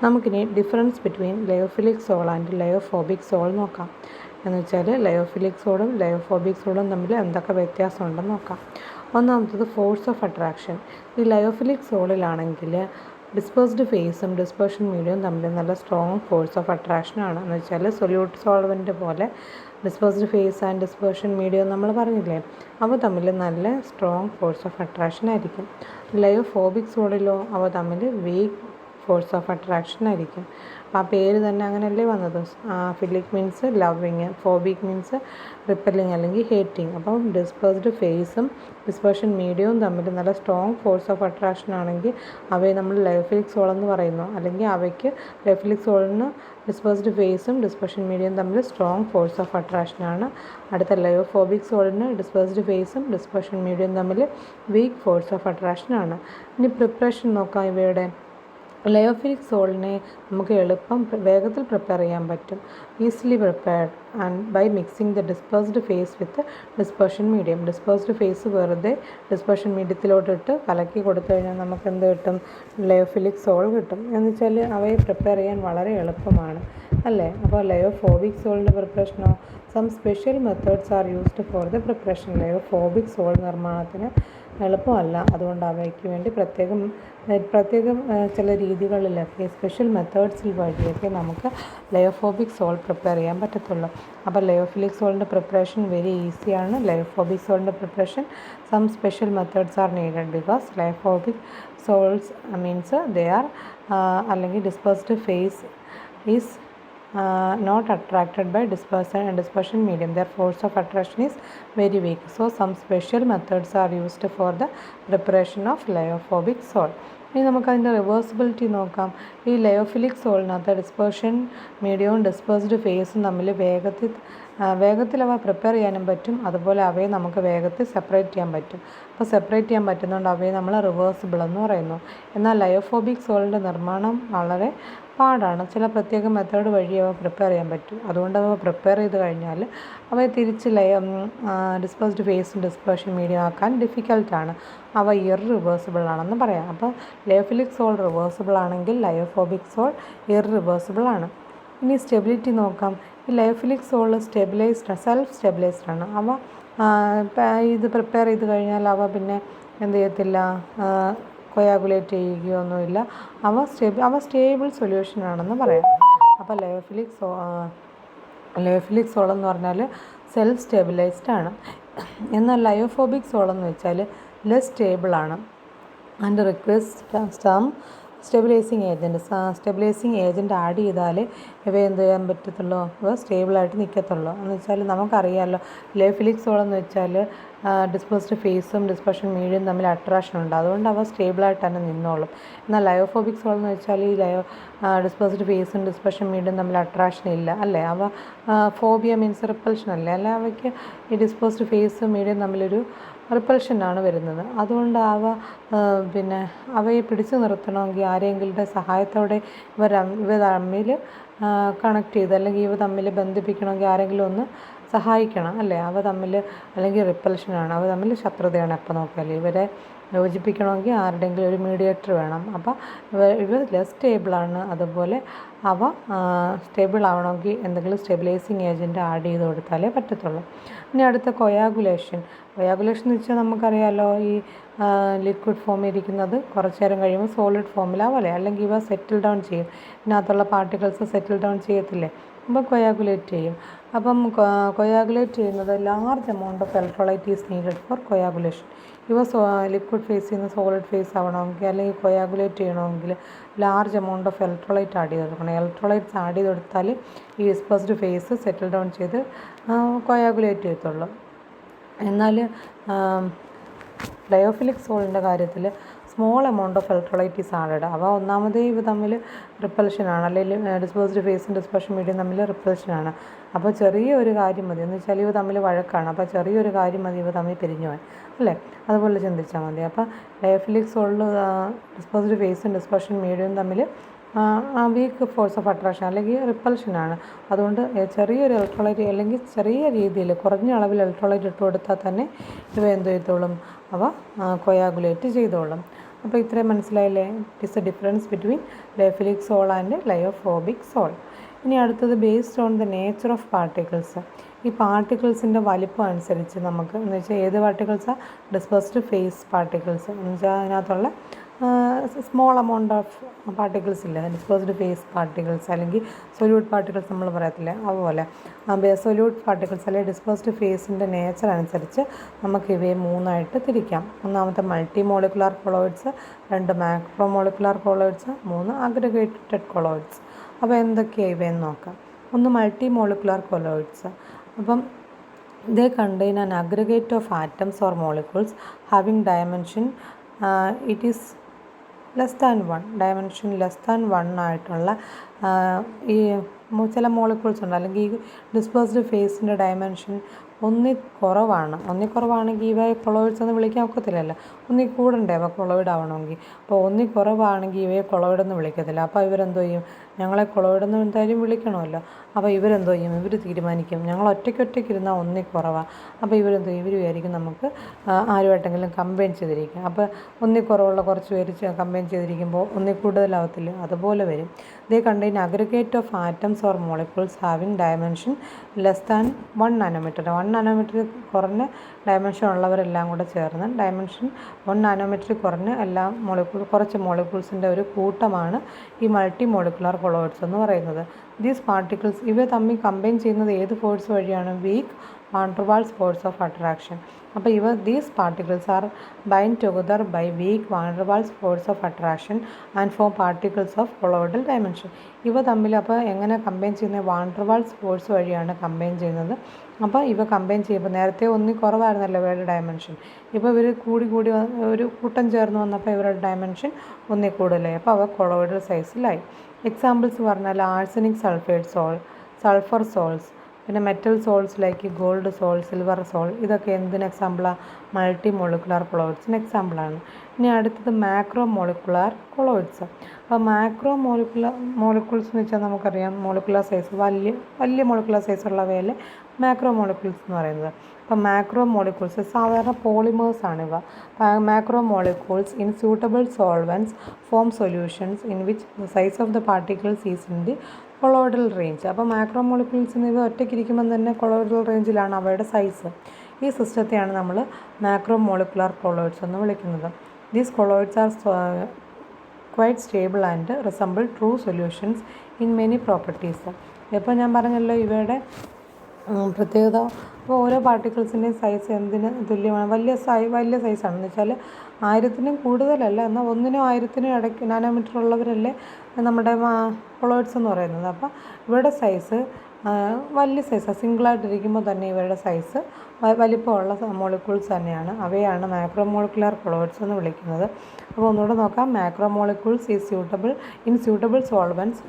നമുക്കിനി difference between lyophilic sol and lyophobic sol നോക്കാം. എന്ന് വെച്ചാൽ ലയോഫിലിക് സോളും ലയോഫോബിക് സോളും തമ്മിൽ എന്തൊക്കെ വ്യത്യാസമുണ്ടെന്ന് നോക്കാം. ഒന്നാമത്തത് ഫോഴ്സ് ഓഫ് അട്രാക്ഷൻ. ഈ ലയോഫിലിക് സോളിലാണെങ്കിൽ ഡിസ്പേഴ്സ്ഡ് ഫേസും ഡിസ്പേർഷൻ മീഡിയവും തമ്മിൽ നല്ല സ്ട്രോങ് ഫോഴ്സ് ഓഫ് അട്രാക്ഷനാണ്. എന്ന് വെച്ചാൽ സൊല്യൂട്ട് സോൾവെൻ്റ് പോലെ dispersed face and dispersion medium നമ്മൾ പറഞ്ഞില്ലേ, അവ തമ്മിൽ നല്ല സ്ട്രോങ് ഫോഴ്സ് ഓഫ് അട്രാക്ഷൻ ആയിരിക്കും. ലയോഫോബിക് സോളിലോ അവ തമ്മിൽ വീക്ക് ഫോഴ്സ് ഓഫ് അട്രാക്ഷൻ ആയിരിക്കും. അപ്പോൾ ആ പേര് തന്നെ അങ്ങനെയല്ലേ വന്നത്. ഫിലിക് മീൻസ് ലവിങ്, ഫോബിക് മീൻസ് റിപ്പല്ലിങ് അല്ലെങ്കിൽ ഹേറ്റിങ്. അപ്പം ഡിസ്പേഴ്സ്ഡ് ഫേസും ഡിസ്പേർഷൻ മീഡിയവും തമ്മിൽ നല്ല സ്ട്രോങ് ഫോഴ്സ് ഓഫ് അട്രാക്ഷൻ ആണെങ്കിൽ അവയെ നമ്മൾ ലയോഫിലിക് സോൾ എന്ന് പറയുന്നു. അല്ലെങ്കിൽ അവയ്ക്ക് ലയോഫിലിക് സോളിന് ഡിസ്പേഴ്സ്ഡ് ഫേസും ഡിസ്പേർഷൻ മീഡിയവും തമ്മിൽ സ്ട്രോങ് ഫോഴ്സ് ഓഫ് അട്രാക്ഷനാണ്. അടുത്ത ലയോഫോബിക് സോളിന് ഡിസ്പേഴ്സ്ഡ് ഫേസും ഡിസ്പേർഷൻ മീഡിയവും തമ്മിൽ വീക്ക് ഫോഴ്സ് ഓഫ് അട്രാക്ഷനാണ്. ഇനി പ്രിപ്പറേഷൻ നോക്കാം. ഇവയുടെ ലയോഫിലിക് സോളിനെ നമുക്ക് വേഗത്തിൽ പ്രിപ്പയർ ചെയ്യാൻ പറ്റും. Easily prepared and by mixing the dispersed phase with dispersion medium. Dispersed phase വെറുതെ ഡിസ്പേർഷൻ മീഡിയത്തിലോട്ടിട്ട് കലക്കി കൊടുത്തു കഴിഞ്ഞാൽ നമുക്ക് എന്ത് കിട്ടും? ലയോഫിലിക് സോൾ കിട്ടും. എന്ന് വെച്ചാൽ അവയെ പ്രിപ്പയർ ചെയ്യാൻ വളരെ എളുപ്പമാണ് അല്ലേ. അപ്പോൾ ലയോഫോബിക് സോളിൻ്റെ പ്രിപ്പറേഷനോ some special methods are used for the preparation. Lyophobic sol നിർമ്മാണത്തിന് എളുപ്പമല്ല. അതുകൊണ്ട് അവയ്ക്ക് വേണ്ടി പ്രത്യേകം ചില രീതികളിലൊക്കെ സ്പെഷ്യൽ മെത്തേഡ്സിൽ വഴിയൊക്കെ നമുക്ക് ലയോഫോബിക് സോൾ പ്രിപ്പയർ ചെയ്യാൻ പറ്റത്തുള്ളൂ. അപ്പോൾ ലയോഫിലിക് സോളിൻ്റെ പ്രിപ്പറേഷൻ വെരി ഈസിയാണ്. ലയോഫോബിക് സോളിൻ്റെ preparation some special methods are needed because lyophobic sols means they are അല്ലെങ്കിൽ dispersed phase is not attracted by dispersion medium. Their force of attraction is very weak. So some special methods are used for the preparation of lyophilic soil. ഇനി നമുക്കതിൻ്റെ reversibility നോക്കാം. ഈ lyophilic സോളിനകത്ത് dispersion മീഡിയവും dispersed ഫേസും തമ്മിൽ വേഗത്തിൽ അവ prepare ചെയ്യാനും പറ്റും. അതുപോലെ അവയെ നമുക്ക് വേഗത്തിൽ സെപ്പറേറ്റ് ചെയ്യാൻ പറ്റും. അപ്പോൾ സെപ്പറേറ്റ് ചെയ്യാൻ പറ്റുന്നതുകൊണ്ട് അവയെ നമ്മൾ റിവേഴ്സിബിൾ എന്ന് പറയുന്നു. എന്നാൽ ലയോഫോബിക് സോളിൻ്റെ നിർമ്മാണം വളരെ പാടാണ്. ചില പ്രത്യേക മെത്തേഡ് വഴി അവ പ്രിപ്പയർ ചെയ്യാൻ പറ്റും. അതുകൊണ്ട് അവ പ്രിപ്പയർ ചെയ്ത് കഴിഞ്ഞാൽ അവയെ തിരിച്ച് ഡിസ്പേഴ്സ്ഡ് ഫേസും ഡിസ്പേർഷൻ മീഡിയം ആക്കാൻ ഡിഫിക്കൽട്ടാണ്. അവ ഇർറിവേഴ്സിബിൾ ആണെന്ന് പറയാം. അപ്പോൾ ലയോഫിലിക് സോൾ റിവേഴ്സിബിൾ ആണെങ്കിൽ ലയോഫോബിക് സോൾ ഇർറിവേഴ്സിബിൾ ആണ്. ഇനി സ്റ്റെബിലിറ്റി നോക്കാം. ഈ ലയോഫിലിക് സോൾ സെൽഫ് സ്റ്റെബിലൈസ്ഡ് ആണ്. അവ ഇത് പ്രിപ്പയർ ചെയ്ത് കഴിഞ്ഞാൽ അവ പിന്നെ എന്ത് ചെയ്യത്തില്ല, കൊയാഗുലേറ്റ് ചെയ്യുകയൊന്നുമില്ല. അവ സ്റ്റേബിൾ സൊല്യൂഷനാണെന്ന് പറയാം. അപ്പോൾ ലയോഫിലിക് സോൾ എന്ന് പറഞ്ഞാൽ സെൽഫ് സ്റ്റെബിലൈസ്ഡ് ആണ്. എന്നാൽ ലയോഫോബിക് സോൾ എന്ന് വെച്ചാൽ ലെസ് സ്റ്റേബിളാണ് and request some stabilising agent add ചെയ്താൽ ഇവ എന്ത് ചെയ്യാൻ പറ്റത്തുള്ളൂ, ഇവ സ്റ്റേബിളായിട്ട് നിൽക്കത്തുള്ളൂ. എന്ന് വെച്ചാൽ നമുക്കറിയാമല്ലോ ലയോഫിലിക് സോൾ എന്ന് വെച്ചാൽ ഡിസ്പേഴ്സ്ഡ് ഫേസും ഡിസ്പേർഷൻ മീഡിയം തമ്മിൽ അട്രാക്ഷൻ ഉണ്ട്. അതുകൊണ്ട് അവ സ്റ്റേബിളായിട്ട് തന്നെ നിന്നോളും. എന്നാൽ ലയോഫോബിക് സോൾ എന്ന് വെച്ചാൽ ഈ ഡിസ്പേഴ്സ്ഡ് ഫേസും ഡിസ്പേർഷൻ മീഡിയം തമ്മിൽ അട്രാക്ഷൻ ഇല്ല അല്ലേ. അവ ഫോബിയ മീൻസ് റിപ്പൽഷൻ അല്ലേ. അല്ല, അവയ്ക്ക് ഈ ഡിസ്പേഴ്സ്ഡ് ഫേസും മീഡിയം തമ്മിലൊരു റിപ്പൽഷനാണ് വരുന്നത്. അതുകൊണ്ട് അവയെ പിടിച്ചു നിർത്തണമെങ്കിൽ ആരെങ്കിലും സഹായത്തോടെ ഇവ തമ്മിൽ കണക്ട് ചെയ്ത് അല്ലെങ്കിൽ ഇവ തമ്മിൽ ബന്ധിപ്പിക്കണമെങ്കിൽ ആരെങ്കിലും ഒന്ന് സഹായിക്കണം അല്ലേ. അവ തമ്മിൽ അല്ലെങ്കിൽ റിപ്പൽഷനാണ്, അവ തമ്മിൽ ശത്രുതയാണ്. എപ്പോൾ നോക്കിയാൽ ഇവരെ യോജിപ്പിക്കണമെങ്കിൽ ആരുടെയെങ്കിലും ഒരു മീഡിയേറ്റർ വേണം. അപ്പോൾ ഇവ ലെസ് സ്റ്റേബിളാണ്. അതുപോലെ അവ സ്റ്റേബിൾ ആവണമെങ്കിൽ എന്തെങ്കിലും സ്റ്റെബിലൈസിങ് ഏജൻറ്റ് ആഡ് ചെയ്ത് കൊടുത്താലേ പറ്റത്തുള്ളൂ. ഇനി അടുത്ത കൊയാഗുലേഷൻ എന്ന് വെച്ചാൽ നമുക്കറിയാമല്ലോ, ഈ ലിക്വിഡ് ഫോമിൽ ഇരിക്കുന്നത് കുറച്ച് നേരം കഴിയുമ്പോൾ സോളിഡ് ഫോമിലാവല്ലേ, അല്ലെങ്കിൽ ഇവ സെറ്റിൽ ഡൗൺ ചെയ്യും. ഇതിനകത്തുള്ള പാർട്ടിക്കിൾസ് സെറ്റിൽ ഡൗൺ ചെയ്യത്തില്ലേ, അപ്പോൾ കൊയാഗുലേറ്റ് ചെയ്യും. അപ്പം കൊയാഗുലേറ്റ് ചെയ്യുന്നത് large amount of electrolyte is needed for coagulation. ഇവ ലിക്വിഡ് ഫേസിൽ നിന്ന് സോളിഡ് ഫേസ് ആവണമെങ്കിൽ അല്ലെങ്കിൽ കൊയാഗുലേറ്റ് ചെയ്യണമെങ്കിൽ large amount of electrolyte add ചെയ്ത് കൊടുക്കണം. ഇലക്ട്രോലൈറ്റ്സ് ആഡ് ചെയ്ത് കൊടുത്താൽ ഈ ഡിസ്പേഴ്സ്ഡ് ഫേസ് സെറ്റിൽ ഡൗൺ ചെയ്ത് കൊയാഗുലേറ്റ് ചെയ്യത്തുള്ളൂ. എന്നാൽ ലയോഫിലിക് സോളിൻ്റെ കാര്യത്തിൽ small amount of electrolyte is added. അവ ഒന്നാമതേ ഇവ തമ്മിൽ റിപ്പൽഷനാണ്, അല്ലെങ്കിൽ ഡിസ്പേഴ്സ്ഡ് ഫേസും ഡിസ്പേർഷൻ മീഡിയം തമ്മിൽ റിപ്പൽഷനാണ്. അപ്പോൾ ചെറിയൊരു കാര്യം മതി, എന്ന് വെച്ചാൽ ഇവ തമ്മിൽ വഴക്കാണ്. അപ്പോൾ ചെറിയൊരു കാര്യം മതി ഇവ തമ്മിൽ പിരിഞ്ഞു പോകാൻ അല്ലേ. അതുപോലെ ചിന്തിച്ചാൽ മതി. അപ്പോൾ ലയോഫിലിക് സോളിൽ ഡിസ്പേഴ്സ്ഡ് ഫേസും ഡിസ്പേർഷൻ മീഡിയവും തമ്മിൽ വീക്ക് ഫോഴ്സ് ഓഫ് അട്രാക്ഷൻ അല്ലെങ്കിൽ റിപ്പൽഷനാണ്. അതുകൊണ്ട് ചെറിയൊരു ഇലക്ട്രോലൈറ്റ് അല്ലെങ്കിൽ ചെറിയ രീതിയിൽ കുറഞ്ഞ അളവിൽ ഇലക്ട്രോലൈറ്റ് ഇട്ട് കൊടുത്താൽ തന്നെ ഇവ എന്ത് ചെയ്തോളും, അവ കൊയാഗുലേറ്റ് ചെയ്തോളും. അപ്പോൾ ഇത്രയും മനസ്സിലായില്ലേ? It is a difference between lyophilic sol and lyophobic sol. ഇനി അടുത്തത് based on the nature of particles. ഈ പാർട്ടിക്കിൾസിൻ്റെ വലിപ്പം അനുസരിച്ച് നമുക്ക് എന്ന് വെച്ചാൽ ഏത് പാർട്ടിക്കിൾസാണ്? ഡിസ്പേഴ്സ്ഡ് ഫേസ് പാർട്ടിക്കിൾസ് എന്ന് വെച്ചാൽ അതിനകത്തുള്ള സ്മോൾ എമൗണ്ട് ഓഫ് പാർട്ടിക്കിൾസ് ഇല്ല, ഡിസ്പേഴ്സ്ഡ് ഫേസ് പാർട്ടിക്കിൾസ് അല്ലെങ്കിൽ സൊല്യൂട്ട് പാർട്ടിക്കിൾസ് നമ്മൾ പറയത്തില്ലേ, അതുപോലെ സൊല്യൂട്ട് പാർട്ടിക്കിൾസ് അല്ലെങ്കിൽ ഡിസ്പേഴ്സ്ഡ് ഫേസിൻ്റെ നേച്ചർ അനുസരിച്ച് നമുക്ക് ഇവയെ മൂന്നായിട്ട് തിരിക്കാം. ഒന്നാമത്തെ multi molecular colloids, 2 macro molecular colloids, 3 aggregated colloids. അപ്പോൾ എന്തൊക്കെയാണ് ഇവയെന്ന് നോക്കാം. ഒന്ന് മൾട്ടി മോളിക്കുലാർ കൊളോയിഡ്സ്. അപ്പം they contain an aggregate of atoms or molecules having dimension it is less than 1, dimension less than 1 ആയിട്ടുള്ള ഈ ചില മോളിക്യൂൾസ് ഉണ്ട്. അല്ലെങ്കിൽ ഈ ഡിസ്പേഴ്സ്ഡ് ഫേസിൻ്റെ ഡയമെൻഷൻ ഒന്നിൽ കുറവാണെങ്കിൽ ഇവ കൊളോയിഡ്സ് എന്ന് വിളിക്കാൻ ഒക്കത്തില്ലല്ലോ. ഒന്നിൽ കൂടണ്ടേ അവ കൊളോയിഡ് ആവണമെങ്കിൽ. അപ്പോൾ ഒന്നിൽ കുറവാണെങ്കിൽ ഇവയെ കൊളോയിഡെന്ന് വിളിക്കത്തില്ല. അപ്പോൾ ഇവരെന്തോ ചെയ്യും? ഞങ്ങളെ കൊളോയിഡെന്ന് എന്തായാലും വിളിക്കണമല്ലോ. അപ്പോൾ ഇവരെന്തോ ചെയ്യും? ഇവർ തീരുമാനിക്കും ഞങ്ങൾ ഒറ്റയ്ക്കിരുന്നാൽ ഒന്നിൽ കുറവാണ്. അപ്പോൾ ഇവരെന്തോ ഇവർ വിചാരിക്കും നമുക്ക് ആരുമായിട്ടെങ്കിലും കമ്പൈൻ ചെയ്തിരിക്കും. അപ്പോൾ ഒന്നിൽ കുറവുള്ള കുറച്ച് പേര് കമ്പൈൻ ചെയ്തിരിക്കുമ്പോൾ ഒന്നിൽ കൂടുതലാവത്തില്ല, അതുപോലെ വരും. They contain aggregate of atoms or molecules having dimension less than 1 nanometer. 1 nanometer കുറഞ്ഞ ഡയമെൻഷൻ ഉള്ളവരെല്ലാം കൂടെ ചേർന്ന് ഡയമെൻഷൻ 1 നാനോമീറ്റർ കുറഞ്ഞ എല്ലാ കുറച്ച് മോളിക്യൂൾസിൻ്റെ ഒരു കൂട്ടമാണ് ഈ മൾട്ടി മോളിക്കുലാർ കൊളോയിഡ്സ് എന്ന് പറയുന്നത്. ദീസ് പാർട്ടിക്കിൾസ് ഇവ തമ്മിൽ കമ്പൈൻ ചെയ്യുന്നത് ഏത് ഫോഴ്സ് വഴിയാണ്? Weak van der Waals force of attraction. അപ്പോൾ these particles are bind together by weak van der Waals force of attraction and form particles of colloidal dimension. ഇവ തമ്മിൽ അപ്പോൾ എങ്ങനെ കമ്പൈൻ ചെയ്യുന്നത്? വാൻ ഡെർ വാൾസ് ഫോഴ്സ് വഴിയാണ് combine ചെയ്യുന്നത്. അപ്പോൾ ഇവ കമ്പൈൻ ചെയ്യുമ്പോൾ നേരത്തെ ഒന്നിൽ കുറവായിരുന്നല്ലോ ഇവരുടെ ഡയമെൻഷൻ. ഇപ്പോൾ ഇവർ കൂടി ഒരു കൂട്ടം ചേർന്ന് വന്നപ്പോൾ ഇവരുടെ ഡയമെൻഷൻ ഒന്നിൽ കൂടുതലായി. അപ്പോൾ അവ കൊളോയിഡൽ സൈസിലായി. എക്സാമ്പിൾസ് പറഞ്ഞാൽ arsenic sulphate sol, sulphur sols, പിന്നെ metal sols like gold sol, silver sol. ഇതൊക്കെ എന്തിന് എക്സാമ്പിളാണ്? മൾട്ടി മോളിക്കുലാർ കൊളോയിഡ്സിന് എക്സാമ്പിളാണ്. ഇനി അടുത്തത് മാക്രോ മോളിക്കുലാർ കൊളോയിഡ്സ്. അപ്പോൾ മാക്രോ മോളിക്യൂൾസ് എന്ന് വെച്ചാൽ നമുക്കറിയാം മോളിക്കുലാർ സൈസ് വലിയ മോളിക്കുലാർ സൈസ് ഉള്ളവയല്ലേ മാക്രോ മോളിക്യൂൾസ് എന്ന് പറയുന്നത്. അപ്പോൾ മാക്രോ മോളിക്യൂൾസ് സാധാരണ പോളിമേഴ്സാണിവ. Macro molecules in suitable solvents form solutions in which the size of the particles is in the colloidal range. അപ്പോൾ മാക്രോ മോളിക്യൂൾസിന് ഇവ ഒറ്റയ്ക്കിരിക്കുമ്പോൾ തന്നെ കൊളോയിഡൽ റേഞ്ചിലാണ് അവയുടെ സൈസ്. ഈ സിസ്റ്റത്തെയാണ് നമ്മൾ മാക്രോ മോളിക്കുലാർ കൊളോയിഡ്സ് എന്ന് വിളിക്കുന്നത്. These colloids R quite stable and resemble true solutions in many properties. ഇപ്പോൾ ഞാൻ പറഞ്ഞല്ലോ ഇവയുടെ പ്രത്യേകത. അപ്പോൾ ഓരോ പാർട്ടിക്കിൾസിൻ്റെയും സൈസ് എന്തിന് തുല്യമാണ്? വലിയ സൈസാണെന്ന് വെച്ചാൽ 1000-നും കൂടുതലല്ല, എന്നാൽ 1-നും 1000-നും ഇടയ്ക്ക് നാനോമീറ്റർ ഉള്ളവരല്ലേ നമ്മുടെ കൊളോയിഡ്സ് എന്ന് പറയുന്നത്. അപ്പോൾ ഇവരുടെ സൈസ് വലിയ സൈസാണ്. സിംഗിളായിട്ടിരിക്കുമ്പോൾ തന്നെ ഇവരുടെ സൈസ് വലിപ്പമുള്ള മോളിക്യൂൾസ് തന്നെയാണ്. അവയാണ് മാക്രോ മോളിക്കുലാർ കൊളോയിഡ്സ് എന്ന് വിളിക്കുന്നത്. അപ്പോൾ ഒന്നുകൂടെ നോക്കാം. Macro molecules is suitable solvents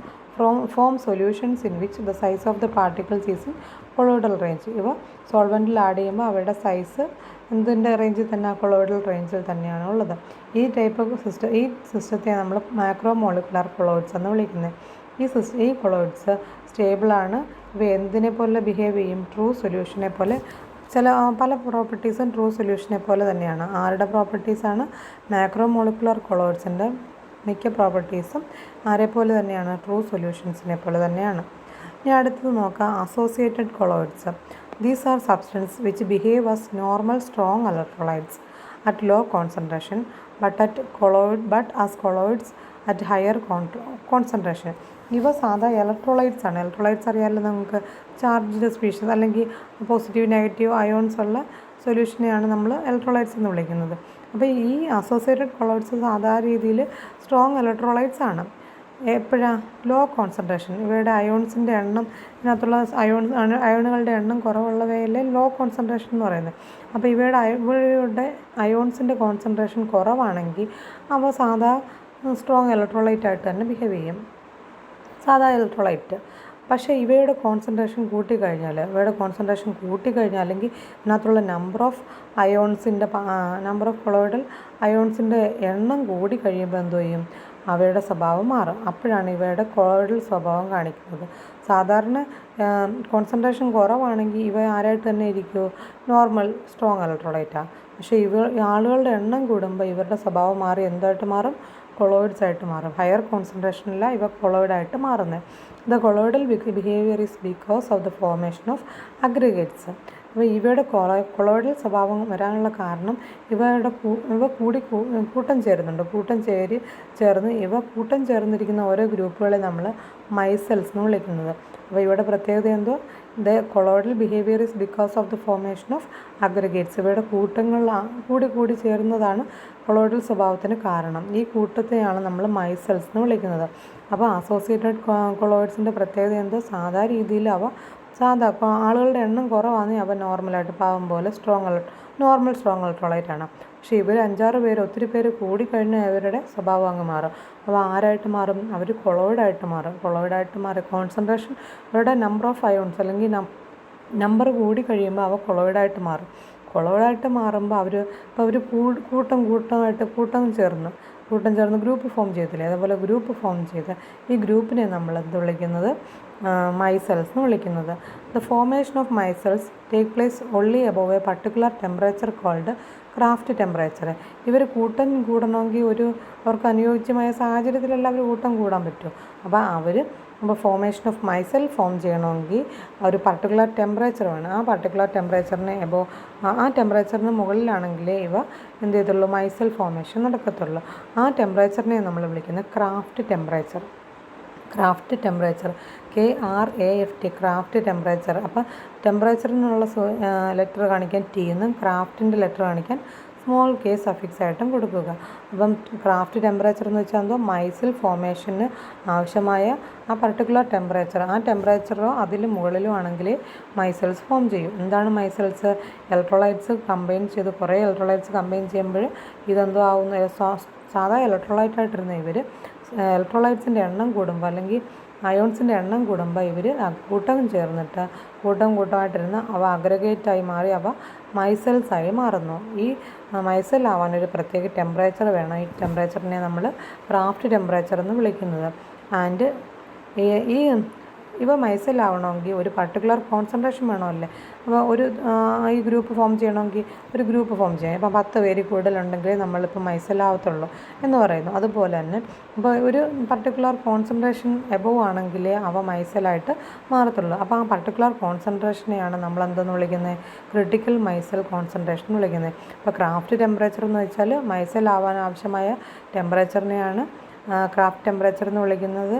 form solutions in which the size of the particles is in colloidal range. ഇവ സോൾവൻറ്റിൽ ആഡ് ചെയ്യുമ്പോൾ അവരുടെ സൈസ് എന്തിൻ്റെ റേഞ്ചിൽ തന്നെ? കൊളോയിഡൽ റേഞ്ചിൽ തന്നെയാണ് ഉള്ളത്. ഈ സിസ്റ്റത്തെ നമ്മൾ മാക്രോ മോളിക്കുലാർ കൊളോയിഡ്സ് എന്ന് വിളിക്കുന്നത്. ഈ കൊളോയിഡ്സ് സ്റ്റേബിളാണ്. ഇവ എന്തിനെ പോലെ ബിഹേവ് ചെയ്യും? ട്രൂ സൊല്യൂഷനെ പോലെ. പല പ്രോപ്പർട്ടീസും ട്രൂ സൊല്യൂഷനെ പോലെ തന്നെയാണ്. ആരുടെ പ്രോപ്പർട്ടീസാണ്? മാക്രോ മോളിക്കുലാർ കൊളോയിഡ്സിൻ്റെ മിക്ക പ്രോപ്പർട്ടീസും ആരെപ്പോലെ തന്നെയാണ്? ട്രൂ സൊല്യൂഷൻസിനെ പോലെ തന്നെയാണ്. ഇനി അടുത്തത് നോക്കാം. Associated colloids. These are substance which behave as normal strong electrolytes at low concentration but as colloids at higher concentration. ഇവ സാധാ ഇലക്ട്രോലൈറ്റ്സ് ആണ്. ഇലക്ട്രോലൈറ്റ്സ് അറിയാമല്ലോ നമുക്ക്. ചാർജ്ഡ് സ്പീഷീസ് അല്ലെങ്കിൽ പോസിറ്റീവ് നെഗറ്റീവ് അയോൺസ് ഉള്ള സൊല്യൂഷനെയാണ് നമ്മൾ ഇലക്ട്രോലൈറ്റ്സ് എന്ന് വിളിക്കുന്നത്. അപ്പോൾ ഈ അസോസിയേറ്റഡ് കൊളോയിഡ്സ് സാധാരണ രീതിയിൽ സ്ട്രോങ് ഇലക്ട്രോലൈറ്റ്സ് ആണ്. എപ്പോഴാണ്? Low concentration. ഇവയുടെ അയോൺസിൻ്റെ എണ്ണം, ഇതിനകത്തുള്ള അയോണുകളുടെ എണ്ണം കുറവുള്ളവയല്ലേ ലോ കോൺസെൻട്രേഷൻ എന്ന് പറയുന്നത്. അപ്പോൾ ഇവയുടെ അയോൺസിൻ്റെ കോൺസെൻട്രേഷൻ കുറവാണെങ്കിൽ അവ സാധാ സ്ട്രോങ് ഇലക്ട്രോലൈറ്റ് ആയിട്ട് തന്നെ ബിഹേവ് ചെയ്യും, സാധാ ഇലക്ട്രോലൈറ്റ്. പക്ഷേ ഇവയുടെ കോൺസെൻട്രേഷൻ കൂട്ടിക്കഴിഞ്ഞാൽ അല്ലെങ്കിൽ ഇതിനകത്തുള്ള നമ്പർ ഓഫ് കൊളോയിഡൽ അയോൺസിൻ്റെ എണ്ണം കൂടി കഴിയുമ്പോൾ എന്തോ ചെയ്യും? അവയുടെ സ്വഭാവം മാറും. അപ്പോഴാണ് ഇവയുടെ കൊളോയിഡൽ സ്വഭാവം കാണിക്കുന്നത്. സാധാരണ കോൺസെൻട്രേഷൻ കുറവാണെങ്കിൽ ഇവ ആരായിട്ട് തന്നെ ഇരിക്കുമോ? Normal strong ഇലക്ട്രോലൈറ്റാണ്. പക്ഷേ ആളുകളുടെ എണ്ണം കൂടുമ്പോൾ ഇവരുടെ സ്വഭാവം മാറി എന്തായിട്ട് മാറും? കൊളോയിഡ്സ് ആയിട്ട് മാറും. ഹയർ കോൺസെൻട്രേഷനില്ല ഇവ കൊളോയിഡായിട്ട് മാറുന്നത്. The colloidal behaviour is because of the formation of aggregates. അപ്പോൾ ഇവയുടെ കൊളോയിഡൽ സ്വഭാവം വരാനുള്ള കാരണം ഇവ കൂട്ടം ചേരുന്നുണ്ട്. കൂട്ടം ചേർന്നിരിക്കുന്ന ഓരോ ഗ്രൂപ്പുകളെ നമ്മൾ മൈസെൽസ് എന്ന് വിളിക്കുന്നത്. അപ്പോൾ ഇവയുടെ പ്രത്യേകത എന്തോ? The colloidal behaviour is because of the formation of aggregates. ഇവയുടെ കൂട്ടങ്ങൾ കൂടി ചേരുന്നതാണ് കൊളോയിഡൽ സ്വഭാവത്തിന് കാരണം. ഈ കൂട്ടത്തെയാണ് നമ്മൾ മൈസെൽസ് എന്ന് വിളിക്കുന്നത്. അപ്പോൾ അസോസിയേറ്റഡ് കൊളോയിഡ്സിൻ്റെ പ്രത്യേകത എന്തോ? ആളുകളുടെ എണ്ണം കുറവാണെങ്കിൽ അവ നോർമലായിട്ട് പാവം പോലെ നോർമൽ സ്ട്രോങ് ഇലക്ട്രോലൈറ്റ് ആണ്. പക്ഷേ ഇവർ 5-6 പേര് ഒത്തിരി പേര് കൂടിക്കഴിഞ്ഞാൽ അവരുടെ സ്വഭാവം അങ്ങ് മാറും. അപ്പോൾ ആരായിട്ട് മാറും? അവർ കൊളോയിഡായിട്ട് മാറി കോൺസെൻട്രേഷൻ അവരുടെ നമ്പർ ഓഫ് അയോൺസ് അല്ലെങ്കിൽ നമ്പർ കൂടി കഴിയുമ്പോൾ അവ കൊളോയിഡായിട്ട് മാറുമ്പോൾ അവർ കൂട്ടം ചേർന്ന് ഗ്രൂപ്പ് ഫോം ചെയ്തില്ലേ? അതേപോലെ ഗ്രൂപ്പ് ഫോം ചെയ്ത് ഈ ഗ്രൂപ്പിനെ നമ്മൾ എന്ത് വിളിക്കുന്നത്? മൈസെൽസ് എന്ന് വിളിക്കുന്നത്. The formation of micelles take place only above a particular temperature called Kraft temperature. ഇവർ കൂട്ടം കൂടണമെങ്കിൽ അവർക്ക് അനുയോജ്യമായ സാഹചര്യത്തിലല്ല അവർ കൂട്ടം കൂടാൻ പറ്റും. അപ്പോൾ ഫോർമേഷൻ ഓഫ് മൈസെൽ ഫോം ചെയ്യണമെങ്കിൽ ഒരു പർട്ടിക്കുലർ ടെമ്പറേച്ചർ വേണം. ആ പർട്ടിക്കുലർ ടെമ്പറേച്ചറിന് മുകളിലാണെങ്കിലേ ഇവ എന്ത് ചെയ്തുള്ളൂ? മൈസെൽ ഫോർമേഷൻ നടക്കത്തുള്ളൂ. ആ ടെമ്പറേച്ചറിനെ നമ്മൾ വിളിക്കുന്നത് Kraft temperature. KRAFT Kraft temperature. അപ്പോൾ ടെമ്പറേച്ചറിനുള്ള ലെറ്റർ കാണിക്കാൻ T എന്നും ക്രാഫ്റ്റിൻ്റെ ലെറ്റർ കാണിക്കാൻ സ്മോൾ k സഫിക്സ് ആയിട്ടും കൊടുക്കുക. അപ്പം ക്രാഫ്റ്റ് ടെമ്പറേച്ചർ എന്ന് വെച്ചാൽ എന്തോ? മൈസെൽ ഫോർമേഷന് ആവശ്യമായ ആ പർട്ടിക്കുലർ ടെമ്പറേച്ചറോ അതിൽ മുകളിലും ആണെങ്കിൽ മൈസെൽസ് ഫോം ചെയ്യും. എന്താണ് മൈസെൽസ്? കുറേ ഇലക്ട്രോലൈറ്റ്സ് കമ്പൈൻ ചെയ്യുമ്പോൾ ഇതെന്തോ ആവുന്ന സാധാ ഇലക്ട്രോലൈറ്റായിട്ടിരുന്ന ഇവർ ഇലക്ട്രോലൈറ്റ്സിൻ്റെ എണ്ണം കൂടുമ്പോൾ അല്ലെങ്കിൽ അയോൺസിൻ്റെ എണ്ണം കൂടുമ്പോൾ ഇവർ കൂട്ടമായിട്ടിരുന്ന് അവ അഗ്രഗേറ്റായി മാറി അവ മൈസെൽസായി മാറുന്നു. ഈ മൈസെൽ ആവാനൊരു പ്രത്യേക ടെമ്പറേച്ചർ വേണം. ഈ ടെമ്പറേച്ചറിനെ നമ്മൾ ക്രാഫ്റ്റ് ടെമ്പറേച്ചർ എന്ന് വിളിക്കുന്നത്. ആൻഡ് ഇവ മൈസെൽ ആവണമെങ്കിൽ ഒരു പർട്ടിക്കുലർ കോൺസെൻട്രേഷൻ വേണമല്ലേ? അപ്പോൾ ഈ ഗ്രൂപ്പ് ഫോം ചെയ്യണമെങ്കിൽ ഒരു ഗ്രൂപ്പ് ഫോം ചെയ്യാം. ഇപ്പം 10 പേര് കൂടുതലുണ്ടെങ്കിൽ നമ്മളിപ്പോൾ മൈസെൽ ആവത്തുള്ളൂ എന്ന് പറയുന്നു. അതുപോലെ തന്നെ ഇപ്പോൾ ഒരു പർട്ടിക്കുലർ കോൺസെൻട്രേഷൻ എബോവ് ആണെങ്കിലേ അവ മൈസെലായിട്ട് മാറത്തുള്ളൂ. അപ്പോൾ ആ പർട്ടിക്കുലർ കോൺസെൻട്രേഷനെയാണ് നമ്മൾ എന്തെന്ന് വിളിക്കുന്നത്? ക്രിട്ടിക്കൽ മൈസെൽ കോൺസെൻട്രേഷൻ വിളിക്കുന്നത്. ഇപ്പോൾ ക്രാഫ്റ്റ് ടെമ്പറേച്ചർ എന്ന് വെച്ചാൽ മൈസെൽ ആവാൻ ആവശ്യമായ ടെമ്പറേച്ചറിനെയാണ് ക്രാഫ്റ്റ് ടെമ്പറേച്ചർ എന്ന് വിളിക്കുന്നത്.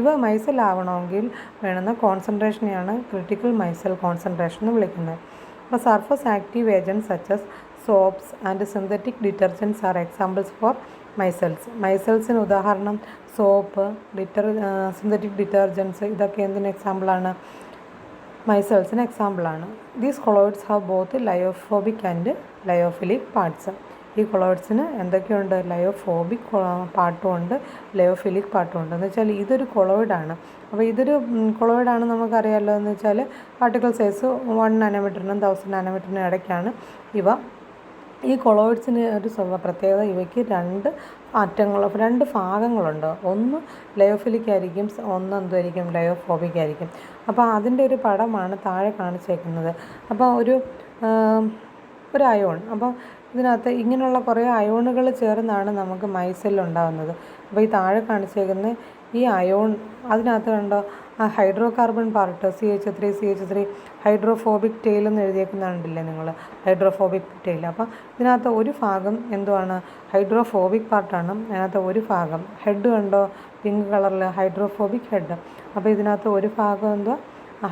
ഇവ മൈസെൽ ആവണമെങ്കിൽ വേണ്ടുന്ന കോൺസെൻട്രേഷനെയാണ് ക്രിട്ടിക്കൽ മൈസെൽ കോൺസെൻട്രേഷൻ എന്ന് വിളിക്കുന്നത്. അപ്പോൾ surface active agents such as soaps and synthetic detergents are examples for മൈസെൽസിന് ഉദാഹരണം സോപ്പ്, സിന്തറ്റിക് ഡിറ്റർജൻറ്റ്സ് ഇതൊക്കെ എന്തിന് എക്സാമ്പിളാണ്? മൈസെൽസിന് എക്സാമ്പിളാണ്. These colloids have both lyophobic and lyophilic parts. ഈ കൊളോയിഡ്സിന് എന്തൊക്കെയുണ്ട്? ലയോഫോബിക് പാർട്ടും ഉണ്ട്, ലയോഫിലിക് പാർട്ടും ഉണ്ട്. എന്ന് വെച്ചാൽ ഇതൊരു കൊളോയിഡാണ്. അപ്പോൾ ഇതൊരു കൊളോയിഡാണ് നമുക്കറിയാമല്ലോ. എന്ന് വെച്ചാൽ പാർട്ടിക്കിൾ സൈസ് 1 നാനോമീറ്ററിനും 1000 നാനോമീറ്ററിനും ഇടയ്ക്കാണ് ഇവ. ഈ കൊളോയിഡ്സിന് ഒരു പ്രത്യേകത, ഇവയ്ക്ക് 2 ഭാഗങ്ങളുണ്ട്. ഒന്ന് ലയോഫിലിക് ആയിരിക്കും, ഒന്ന് എന്തായിരിക്കും? ലയോഫോബിക് ആയിരിക്കും. അപ്പോൾ അതിൻ്റെ ഒരു പടമാണ് താഴെ കാണിച്ചേക്കുന്നത്. അപ്പോൾ ഒരു അയോൺ, അപ്പോൾ ഇതിനകത്ത് ഇങ്ങനെയുള്ള കുറേ അയോണുകൾ ചേർന്നാണ് നമുക്ക് മൈസെൽ ഉണ്ടാകുന്നത്. അപ്പോൾ ഈ താഴെ കാണിച്ചേക്കുന്ന ഈ അയോൺ, അതിനകത്ത് കണ്ടോ hydro carbon part CH3 hydrophobic tail എന്ന് എഴുതിയേക്കുന്നുണ്ടല്ലേ നിങ്ങൾ? Hydrophobic tail. അപ്പോൾ ഇതിനകത്ത് ഒരു ഭാഗം എന്തുവാണ്? ഹൈഡ്രോഫോബിക് പാർട്ടാണ്. അതിനകത്ത് ഒരു ഭാഗം ഹെഡ് കണ്ടോ? പിങ്ക് കളറിൽ ഹൈഡ്രോഫോബിക് ഹെഡ്. അപ്പോൾ ഇതിനകത്ത് ഒരു ഭാഗം എന്തോ?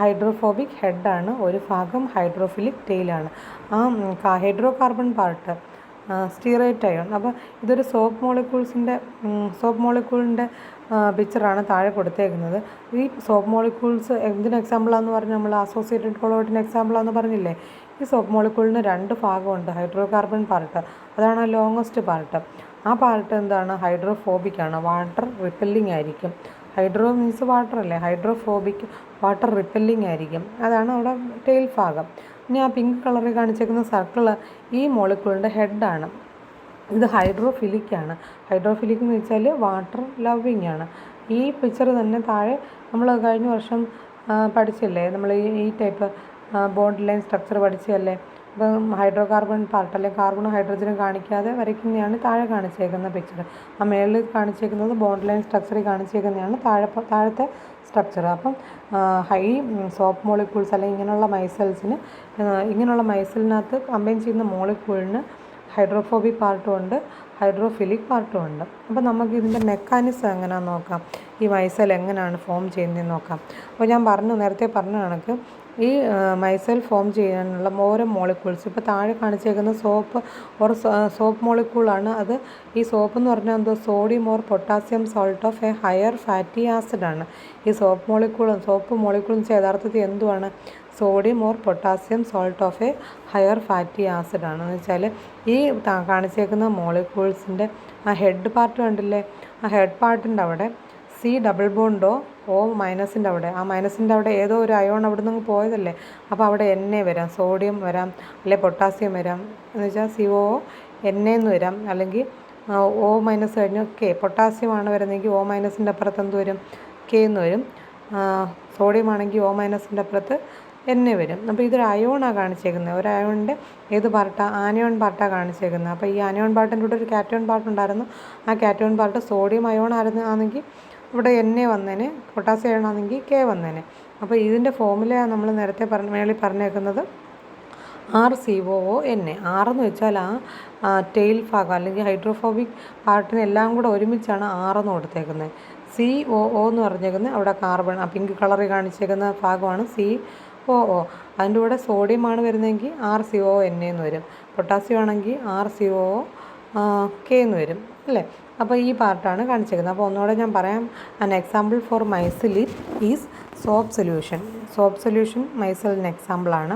ഹൈഡ്രോഫോബിക് ഹെഡാണ്, ഒരു ഭാഗം ഹൈഡ്രോഫിലിക് ടെയിലാണ്. ആ hydro carbon part stearate ion. അപ്പോൾ ഇതൊരു സോപ്പ് മോളിക്യൂളിൻ്റെ പിക്ചറാണ് താഴെ കൊടുത്തേക്കുന്നത്. ഈ സോപ്പ് മോളിക്യൂൾസ് എന്തിന് എക്സാമ്പിളാണെന്ന് പറഞ്ഞാൽ നമ്മൾ അസോസിയേറ്റഡ് കൊളോയിഡിന് എക്സാമ്പിളാണെന്ന് പറഞ്ഞില്ലേ? ഈ സോപ്പ് മോളിക്യൂളിന് 2 ഭാഗമുണ്ട്. ഹൈഡ്രോ കാർബൺ പാർട്ട്, അതാണ് ലോങ്ങസ്റ്റ് പാർട്ട്. ആ പാർട്ട് എന്താണ്? ഹൈഡ്രോഫോബിക് ആണ്, വാട്ടർ റിപ്പല്ലിംഗ് ആയിരിക്കും. ഹൈഡ്രോ മീൻസ് വാട്ടർ അല്ലേ? ഹൈഡ്രോഫോബിക് വാട്ടർ റിപ്പല്ലിംഗ് ആയിരിക്കും. അതാണ് അവിടെ ടെയിൽ ഭാഗം. ഇനി ആ പിങ്ക് കളറിൽ കാണിച്ചേക്കുന്ന സർക്കിള് ഈ മോളിക്യൂളിൻ്റെ ഹെഡാണ്. ഇത് ഹൈഡ്രോഫിലിക് ആണ്. ഹൈഡ്രോഫിലിക് എന്ന് വെച്ചാൽ വാട്ടർ ലവിങ് ആണ്. ഈ പിക്ചർ തന്നെ താഴെ നമ്മൾ കഴിഞ്ഞ വർഷം പഠിച്ചില്ലേ? നമ്മൾ ഈ ടൈപ്പ് ബോണ്ട് ലൈൻ സ്ട്രക്ചർ പഠിച്ചതല്ലേ? ഇപ്പം ഹൈഡ്രോ കാർബൺ പാർട്ട് അല്ലെങ്കിൽ കാർബണും ഹൈഡ്രജനും കാണിക്കാതെ വരയ്ക്കുന്നതാണ് താഴെ കാണിച്ചേക്കുന്ന പിക്ചർ. ആ മേളിൽ കാണിച്ചേക്കുന്നത് ബോണ്ട് ലൈൻ സ്ട്രക്ചറിൽ കാണിച്ചേക്കുന്നതാണ് താഴത്തെ സ്ട്രക്ചർ. അപ്പം ഹൈ സോപ്പ് മോളിക്യൂൾസ് അല്ലെങ്കിൽ ഇങ്ങനെയുള്ള മൈസലിനകത്ത് കമ്പൈൻ ചെയ്യുന്ന മോളിക്യൂളിന് ഹൈഡ്രോഫോബിക് പാർട്ടും ഉണ്ട്, ഹൈഡ്രോഫിലിക് പാർട്ടും ഉണ്ട്. അപ്പോൾ നമുക്ക് ഇതിൻ്റെ മെക്കാനിസം എങ്ങനെയാണെന്ന് നോക്കാം, ഈ മൈസൽ എങ്ങനെയാണ് ഫോം ചെയ്യുന്നതെന്ന് നോക്കാം. അപ്പോൾ ഞാൻ നേരത്തെ പറഞ്ഞ കണക്ക് ഈ മൈസൽ ഫോം ചെയ്യാനുള്ള ഓരോ മോളിക്യൂൾസ്, ഇപ്പോൾ താഴെ കാണിച്ചേക്കുന്ന സോപ്പ് മോളിക്യൂളാണ്. അത് ഈ സോപ്പ് എന്ന് പറഞ്ഞാൽ എന്തോ sodium or potassium salt of a higher fatty ആസിഡാണ്. ഈ സോപ്പ് മോളിക്യൂൾ യഥാർത്ഥത്തിൽ എന്തുവാണ്? Sodium or potassium salt of a higher fatty ആസിഡാണ്. എന്ന് വെച്ചാൽ ഈ കാണിച്ചേക്കുന്ന മോളിക്യൂൾസിൻ്റെ ആ ഹെഡ് പാർട്ട് കണ്ടില്ലേ, ആ ഹെഡ് പാർട്ടിൻ്റെ അവിടെ C ഡബിൾ ബോണ്ടോ O മൈനസിൻ്റെ അവിടെ, ആ മൈനസിൻ്റെ അവിടെ ഏതോ ഒരു അയോൺ അവിടെ നിന്ന് പോയതല്ലേ, അപ്പോൾ അവിടെ Na വരാം, സോഡിയം വരാം, അല്ലെങ്കിൽ പൊട്ടാസ്യം വരാം. എന്ന് വെച്ചാൽ COO Na എന്ന് വരാം, അല്ലെങ്കിൽ O മൈനസ് കഴിഞ്ഞ് K, പൊട്ടാസ്യമാണ് വരുന്നതെങ്കിൽ O മൈനസിൻ്റെ അപ്പുറത്ത് എന്ത് വരും? K എന്ന് വരും. സോഡിയം ആണെങ്കിൽ O മൈനസിൻ്റെ അപ്പുറത്ത് Na വരും. അപ്പോൾ ഇതൊരു അയോണാണ് കാണിച്ചേക്കുന്നത്. ഒരു അയോണിൻ്റെ ഏത് പാർട്ടാണ്? ആനയോൺ പാർട്ടാണ് കാണിച്ചേക്കുന്നത്. അപ്പോൾ ഈ ആനയോൺ പാർട്ടിൻ്റെ കൂടെ ഒരു കാറ്റയോൺ പാർട്ട് ഉണ്ടായിരുന്നു. ആ കാറ്റയോൺ പാർട്ട് സോഡിയം അയോൺ ആണെങ്കിൽ ഇവിടെ Na വന്നേനെ, പൊട്ടാസ്യം അയോൺ ആണെങ്കിൽ K വന്നേനെ. അപ്പോൾ ഇതിൻ്റെ ഫോർമുല നമ്മൾ നേരത്തെ മേളിൽ പറഞ്ഞേക്കുന്നത് RCOONA. R എന്ന് വെച്ചാൽ ആ ടെയിൽ ഭാഗം അല്ലെങ്കിൽ ഹൈഡ്രോഫോബിക് പാർട്ടിനെല്ലാം കൂടെ ഒരുമിച്ചാണ് R എന്ന് കൊടുത്തേക്കുന്നത്. COO എന്ന് പറഞ്ഞേക്കുന്നത് അവിടെ കാർബൺ, ആ പിങ്ക് കളറിൽ കാണിച്ചേക്കുന്ന ഭാഗമാണ് COO. അതിൻ്റെ കൂടെ സോഡിയമാണ് വരുന്നതെങ്കിൽ RCONA എന്ന് വരും, പൊട്ടാസ്യം ആണെങ്കിൽ RCOK എന്ന് വരും അല്ലേ. അപ്പോൾ ഈ പാർട്ടാണ് കാണിച്ചേക്കുന്നത്. അപ്പോൾ ഒന്നുകൂടെ ഞാൻ പറയാം. ആൻ എക്സാമ്പിൾ ഫോർ മൈസിലിൻ ഈസ് സോപ്പ് സൊല്യൂഷൻ മൈസലിന് എക്സാമ്പിളാണ്.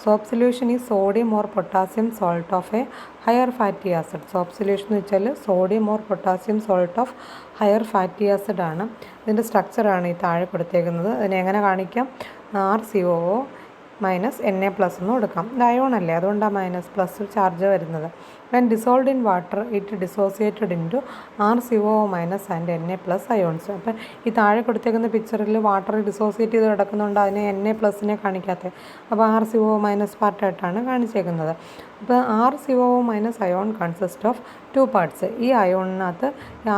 സോപ്പ് സൊല്യൂഷൻ ഈ sodium or potassium salt of a higher fatty acid. Soap solution എന്ന് വെച്ചാൽ sodium or potassium salt of higher fatty acid ആണ്. ഇതിൻ്റെ സ്ട്രക്ചറാണ് ഈ താഴെ കൊടുത്തേക്കുന്നത്. അതിനെ എങ്ങനെ കാണിക്കാം? RCOO മൈനസ് Na പ്ലസ് എന്ന് കൊടുക്കാം. ഇത് അയോൺ അല്ലേ, അതുകൊണ്ടാണ് മൈനസ് പ്ലസ് ചാർജ് വരുന്നത്. When dissolved in water it dissociated into RCOO minus and Na plus ions. അപ്പം ഈ താഴെ കൊടുത്തേക്കുന്ന പിക്ചറിൽ വാട്ടർ ഡിസോസിയേറ്റ് ചെയ്ത് കിടക്കുന്നുണ്ട്, അതിനെ Na പ്ലസിനെ കാണിക്കാത്തത്. അപ്പോൾ RCOO മൈനസ് പാർട്ടായിട്ടാണ് കാണിച്ചേക്കുന്നത്. അപ്പോൾ RCOO minus ion consist of 2 parts. ഈ അയോണിനകത്ത്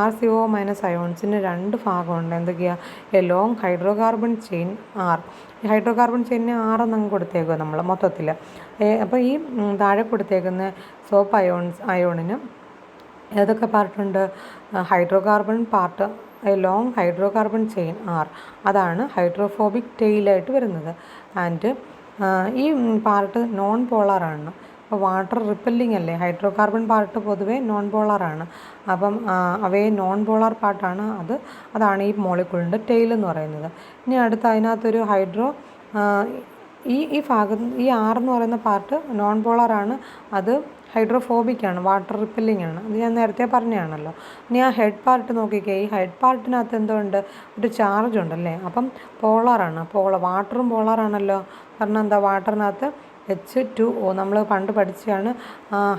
RCOO മൈനസ് അയോൺസിന് 2 ഭാഗമുണ്ട്. എന്തൊക്കെയാണ്? A long hydro carbon chain R. ഈ ഹൈഡ്രോ കാർബൺ ചെയിനിന് R എന്നങ്ങ് കൊടുത്തേക്കുക നമ്മൾ മൊത്തത്തിൽ. അപ്പോൾ ഈ താഴെ കൊടുത്തേക്കുന്ന സോപ്പ് അയോണിന് ഏതൊക്കെ പാർട്ടുണ്ട്? Hydro carbon part, a long hydro carbon chain R, അതാണ് ഹൈഡ്രോഫോബിക് ടെയിലായിട്ട് വരുന്നത്. ആൻഡ് ഈ പാർട്ട് നോൺ പോളാറാണ്. അപ്പോൾ വാട്ടർ റിപ്പല്ലിംഗ് അല്ലേ, ഹൈഡ്രോ കാർബൺ പാർട്ട് പൊതുവേ നോൺ പോളാറാണ്. അപ്പം അവയെ നോൺ പോളാർ പാർട്ടാണ് അതാണ് ഈ മോളിക്യൂളിൻ്റെ ടെയിൽ എന്ന് പറയുന്നത്. ഇനി അടുത്ത് അതിനകത്തൊരു ഈ ഭാഗം, ഈ R എന്ന് പറയുന്ന പാർട്ട് നോൺ പോളാറാണ്, അത് ഹൈഡ്രോഫോബിക്കാണ്, വാട്ടർ റിപ്പല്ലിംഗ് ആണ്. അത് ഞാൻ നേരത്തെ പറഞ്ഞതാണല്ലോ. ഇനി ആ ഹെഡ് പാർട്ട് നോക്കിക്കേ, ഈ ഹെഡ് പാർട്ടിനകത്ത് എന്തുണ്ട്? ഒരു ചാർജ് ഉണ്ടല്ലേ, അപ്പം പോളാറാണ്. വാട്ടറും പോളാറാണല്ലോ. കാരണം എന്താ? വാട്ടറിനകത്ത് H2O നമ്മൾ പണ്ട് പഠിച്ചാണ്,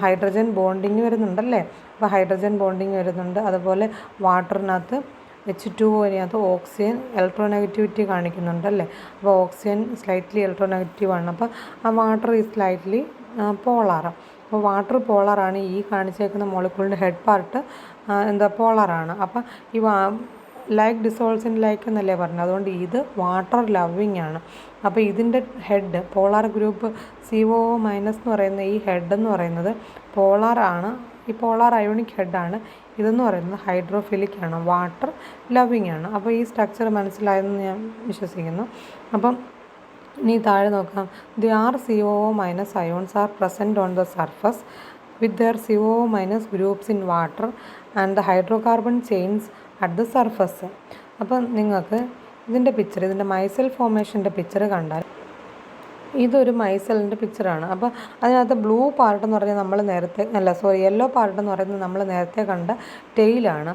ഹൈഡ്രജൻ ബോണ്ടിങ് വരുന്നുണ്ടല്ലേ. അപ്പോൾ ഹൈഡ്രജൻ ബോണ്ടിങ് വരുന്നുണ്ട്. അതുപോലെ വാട്ടറിനകത്ത് H2Oനകത്ത് ഓക്സിജൻ ഇലക്ട്രോനെഗറ്റിവിറ്റി കാണിക്കുന്നുണ്ടല്ലേ. അപ്പോൾ ഓക്സിജൻ സ്ലൈറ്റ്ലി ഇലക്ട്രോനെഗറ്റീവാണ്. അപ്പോൾ ആ വാട്ടർ ഈസ് സ്ലൈറ്റ്ലി പോളാറാണ്. അപ്പോൾ വാട്ടർ പോളാറാണ്. ഈ കാണിച്ചേക്കുന്ന മോളിക്യൂളിൻ്റെ ഹെഡ് പാർട്ട് പോളാറാണ്. അപ്പോൾ ഈ ലൈക്ക് ഡിസോൾവ്സ് ഇൻ ലൈക്ക് എന്നല്ലേ പറഞ്ഞത്, അതുകൊണ്ട് ഇത് വാട്ടർ ലവിങ് ആണ്. അപ്പോൾ ഇതിൻ്റെ head polar group COO minus എന്ന് പറയുന്ന ഈ ഹെഡ് എന്ന് പറയുന്നത് പോളാറാണ്. ഈ പോളാർ അയോണിക് ഹെഡാണ്. ഇതെന്ന് പറയുന്നത് ഹൈഡ്രോഫിലിക് ആണ്, വാട്ടർ ലവിങ് ആണ്. അപ്പോൾ ഈ സ്ട്രക്ചർ മനസ്സിലായെന്ന് ഞാൻ വിശ്വസിക്കുന്നു. അപ്പം ഇനി താഴെ നോക്കാം. The RCOO minus ions R present on the surface with there COO minus groups in water and the hydro carbon chains at the surface. അപ്പം നിങ്ങൾക്ക് ഇതിൻ്റെ മൈസൽ ഫോർമേഷൻ്റെ പിക്ചർ കണ്ടാൽ ഇതൊരു മൈസലിൻ്റെ പിക്ചറാണ്. അപ്പോൾ അതിനകത്ത് ബ്ലൂ പാർട്ട് എന്ന് പറഞ്ഞാൽ യെല്ലോ പാർട്ട് എന്ന് പറയുന്നത് നമ്മൾ നേരത്തെ കണ്ട ടെയിലാണ്.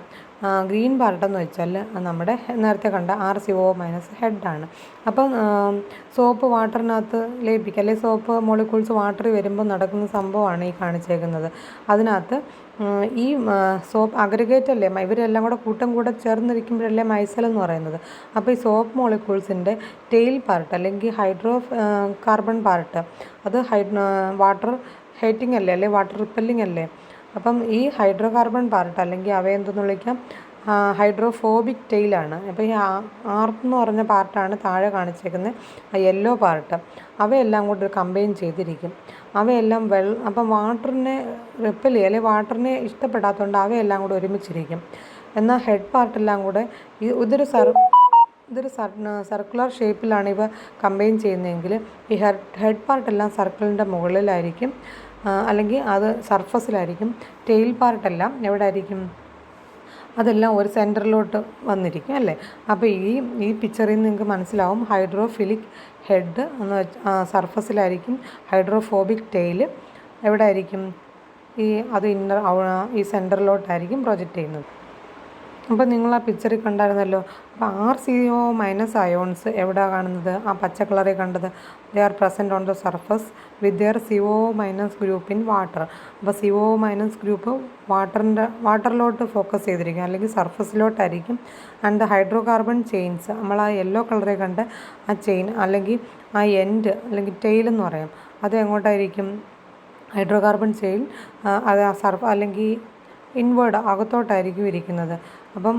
ഗ്രീൻ പാർട്ടെന്ന് വെച്ചാൽ നമ്മുടെ നേരത്തെ കണ്ട RCOO മൈനസ് ഹെഡാണ്. അപ്പം സോപ്പ് വാട്ടറിനകത്ത് ലയിപ്പിക്കുക, അല്ലെങ്കിൽ സോപ്പ് മോളിക്യൂൾസ് വാട്ടറിൽ വരുമ്പോൾ നടക്കുന്ന സംഭവമാണ് ഈ കാണിച്ചേക്കുന്നത്. അതിനകത്ത് ഈ സോപ്പ് അഗ്രിഗേറ്റ് അല്ലേ, ഇവരെല്ലാം കൂടെ കൂടെ ചേർന്നിരിക്കുമ്പോഴല്ലേ മൈസൽ എന്ന് പറയുന്നത്. അപ്പോൾ ഈ സോപ്പ് മോളിക്യൂൾസിൻ്റെ ടെയിൽ പാർട്ട് അല്ലെങ്കിൽ ഹൈഡ്രോ കാർബൺ പാർട്ട് അത് വാട്ടർ ഹീറ്റിംഗ് അല്ലേ, അല്ലെ വാട്ടർ റിപ്പല്ലിംഗ് അല്ലേ. അപ്പം ഈ ഹൈഡ്രോ കാർബൺ പാർട്ട് അല്ലെങ്കിൽ അവയെ എന്തെന്ന് വിളിക്കാം, ഹൈഡ്രോഫോബിക് ടെയിലാണ്. അപ്പോൾ ഈ ആർത്ത് എന്ന് പറഞ്ഞ പാർട്ടാണ് താഴെ കാണിച്ചേക്കുന്നത്, ആ യെല്ലോ പാർട്ട്. അവയെല്ലാം കൂടി കമ്പൈൻ ചെയ്തിരിക്കും. അവയെല്ലാം അപ്പം വാട്ടറിനെ റിപ്പൽ ചെയ്യുക അല്ലെങ്കിൽ വാട്ടറിനെ ഇഷ്ടപ്പെടാത്തതുകൊണ്ട് അവയെല്ലാം കൂടെ ഒരുമിച്ചിരിക്കും. എന്നാൽ ഹെഡ് പാർട്ടെല്ലാം കൂടെ ഇതൊരു സർക്കുലർ ഷേപ്പിലാണ് ഇവ കമ്പൈൻ ചെയ്യുന്നതെങ്കിൽ ഈ ഹെഡ് പാർട്ടെല്ലാം സർക്കിളിൻ്റെ മുകളിലായിരിക്കും, അല്ലെങ്കിൽ അത് സർഫസിലായിരിക്കും. ടെയിൽ പാർട്ടെല്ലാം എവിടെ ആയിരിക്കും, അതെല്ലാം ഒരു സെൻറ്ററിലോട്ട് വന്നിരിക്കും അല്ലേ. അപ്പോൾ ഈ പിക്ചറിൽ നിന്ന് നിങ്ങൾക്ക് മനസ്സിലാവും ഹൈഡ്രോഫിലിക് ഹെഡ് എന്ന് സർഫസിലായിരിക്കും, ഹൈഡ്രോഫോബിക് ടെയിൽ എവിടെ ആയിരിക്കും, ഈ സെൻറ്ററിലോട്ടായിരിക്കും പ്രൊജക്റ്റ് ചെയ്യുന്നത്. അപ്പോൾ നിങ്ങൾ ആ പിക്ചറിൽ കണ്ടായിരുന്നല്ലോ. അപ്പോൾ RCO- അയോൺസ് എവിടെയാണ് കാണുന്നത്, ആ പച്ച കളറിൽ കണ്ടത്, they are present on the surface with their CO- group in water. അപ്പോൾ CO- ഗ്രൂപ്പ് വാട്ടറിലോട്ട് ഫോക്കസ് ചെയ്തിരിക്കും അല്ലെങ്കിൽ സർഫസിലോട്ടായിരിക്കും. And the hydro carbon chains, നമ്മൾ ആ യെല്ലോ കളറിൽ കണ്ട് ആ ചെയിൻ അല്ലെങ്കിൽ ആ എൻഡ് അല്ലെങ്കിൽ ടെയിൽ എന്ന് പറയാം, അത് എങ്ങോട്ടായിരിക്കും, ഹൈഡ്രോ കാർബൺ ചെയിൻ അത് അല്ലെങ്കിൽ ഇൻവേർഡ് അകത്തോട്ടായിരിക്കും ഇരിക്കുന്നത്. അപ്പം